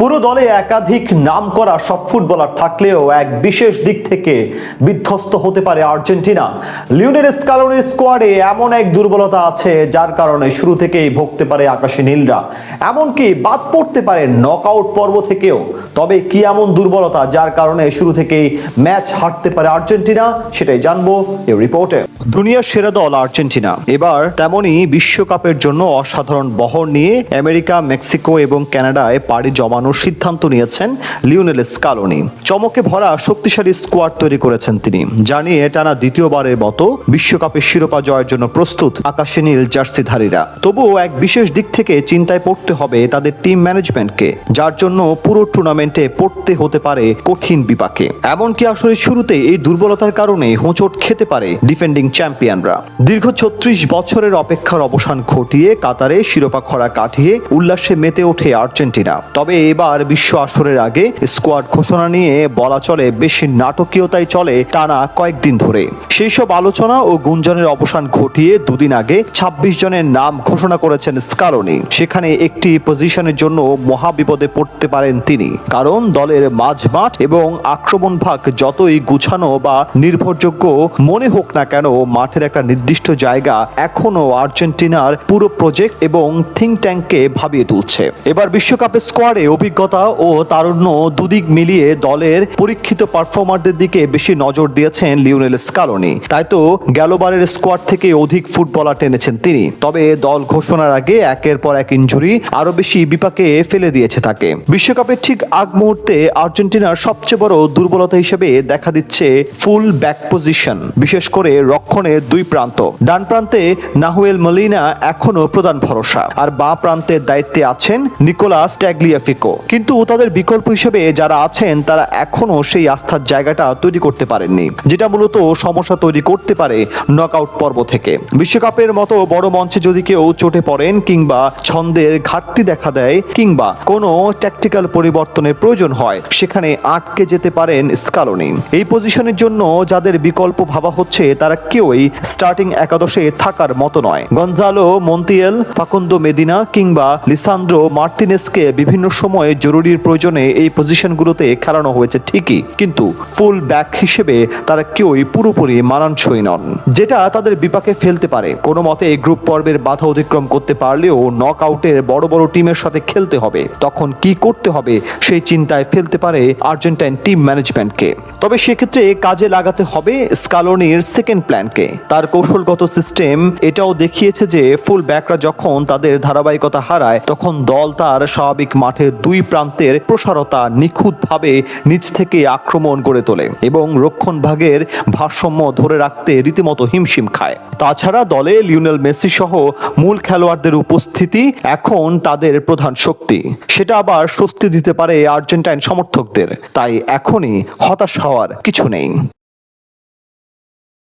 পুরো দলে একাধিক নামকরা সব ফুটবলার থাকলেও এক বিশেষ দিক থেকে বিধ্বস্ত হতে পারে আর্জেন্টিনা। লিওনেল স্কালোনির স্কোয়াডে এমন এক দুর্বলতা আছে যার কারণে শুরু থেকেই ভুগতে পারে আকাশী নীলরা, এমনকি বাদ পড়তে পারে নকআউট পর্ব থেকেও। তবে কি এমন দুর্বলতা যার কারণে শুরু থেকেই ম্যাচ হারতে পারে আর্জেন্টিনা, সেটাই জানবো এই রিপোর্টে। দুনিয়ার সেরা দল আর্জেন্টিনা এবার তেমনই বিশ্বকাপের জন্য অসাধারণ বহর নিয়ে আমেরিকা, মেক্সিকো এবং কানাডায় পাড়ি জমানোর সিদ্ধান্ত নিয়েছেন লিওনেল স্কালোনি। চমকে ভরা শক্তিশালী স্কোয়াড তৈরি করেছেন তিনি, জানিয়ে টানা দ্বিতীয়বারের মতো বিশ্বকাপের শিরোপা জয়ের জন্য প্রস্তুত আকাশী নীল জার্সিধারীরা। তবুও এক বিশেষ দিক থেকে চিন্তায় পড়তে হবে তাদের টিম ম্যানেজমেন্টকে, যার জন্য পুরো টুর্নামেন্টে পড়তে হতে পারে কঠিন বিপাকে। এমনকি আসলে শুরুতে এই দুর্বলতার কারণে হোঁচট খেতে পারে ডিফেন্ডিং চ্যাম্পিয়নরা। দীর্ঘ 36 বছরের অপেক্ষার অবসান ঘটিয়ে কাতারে শিরোপা খরা কাটিয়ে উল্লাসে মেতে ওঠে আর্জেন্টিনা। তবে এবার বিশ্ব আসরের আগে স্কোয়াড ঘোষণা নিয়ে বলা চলে বেশি নাটকীয়তাই চলে টানা কয়েকদিন ধরে। সেই সব আলোচনা ও গুঞ্জনের অবসান ঘটিয়ে দুদিন আগে 26 জনের নাম ঘোষণা করেছেন স্কালোনি। সেখানে একটি পজিশনের জন্য মহাবিপদে পড়তে পারেন তিনি, কারণ দলের মাঝমাঠ এবং আক্রমণ ভাগ যতই গুছানো বা নির্ভরযোগ্য মনে হোক না কেন, মাঠের একটা নির্দিষ্ট জায়গা এখনো আর্জেন্টিনার পুরো প্রজেক্ট এবং থিঙ্ক ট্যাঙ্ককে ভাবিয়ে তুলছে। এবার বিশ্বকাপের স্কোয়াডে অভিজ্ঞতা ও তারুণ্য দুদিক মিলিয়ে দলের পরীক্ষিত পারফর্মারদের দিকে বেশি নজর দিয়েছেন লিওনেল স্কালোনি। তাই তো গেলবারের স্কোয়াড থেকে অধিক ফুটবলার টেনেছেন তিনি। তবে দল ঘোষণার আগে একের পর এক ইনজুরি আরো বেশি বিপাকে ফেলে দিয়েছে তাকে। বিশ্বকাপের ঠিক আগ মুহূর্তে আর্জেন্টিনার সবচেয়ে বড় দুর্বলতা হিসেবে দেখা দিচ্ছে ফুল ব্যাক পজিশন, বিশেষ করে রক্ষণের দুই প্রান্ত। ডান প্রান্তে নাহুয়েল মলিনা এখনো প্রধান ভরসা, আর বাঁ প্রান্তের দায়িত্বে আছেন নিকোলাস ট্যাগলিয়াফিকো। কিন্তু তাদের বিকল্প হিসেবে যারা আছেন তারা এখনো সেই আস্থার জায়গাটা তৈরি করতে পারেননি, যেটা মূলত সমস্যা তৈরি করতে পারে নকআউট পর্ব থেকে। বিশ্বকাপের মতো বড় মঞ্চে যদি কেউ চোটে পড়েন কিংবা ছন্দের ঘাটতি দেখা দেয় কিংবা কোনো ট্যাকটিক্যাল পরিবর্তনের প্রয়োজন হয়, সেখানে আটকে যেতে পারেন স্কালোনি। এই পজিশনের জন্য যাদের বিকল্প ভাবা হচ্ছে তারা কেউই স্টার্টিং একাদশে থাকার মতো নয়। গঞ্জালো মন্তিয়াল, ফাকুন্দো মেদিনা কিংবা লিসান্দ্রো মার্টিনেসকে বিভিন্ন সময়ে জরুরির প্রয়োজনে এই পজিশনগুলোতে খেলানো হয়েছে ঠিকই, কিন্তু ফুল ব্যাক হিসেবে তারা কেউই পুরোপুরি মানানসই নন, যেটা তাদের বিপাকে ফেলতে পারে। কোনো মতে গ্রুপ পর্বের বাধা অতিক্রম করতে পারলেও নক আউটের বড় বড় টিমের সাথে খেলতে হবে, তখন কি করতে হবে সেই চিন্তায় ফেলতে পারে আর্জেন্টাইন টিম ম্যানেজমেন্টকে। তবে সেক্ষেত্রে কাজে লাগাতে হবে স্কালোনির সেকেন্ড প্ল্যানকে। তার কৌশলগত সিস্টেম এটাও দেখিয়েছে যে ফুল ব্যাকরা যখন তাদের ধারাবাহিকতা হারায়, তখন দল তার স্বাভাবিক মাঠের দুই প্রান্তের প্রসারতা নিখুঁতভাবে নিচ থেকে আক্রমণ গড়ে তোলে এবং রক্ষণ ভাগের ভারসাম্য ধরে রাখতে রীতিমতো হিমশিম খায়। তাছাড়া দলে লিওনেল মেসি সহ মূল খেলোয়াড়দের উপস্থিতি এখন তাদের প্রধান শক্তি, সেটা আবার স্বস্তি দিতে পারে আর্জেন্টাইন সমর্থকদের। তাই এখনই হতাশ হওয়ার কিছু নেই।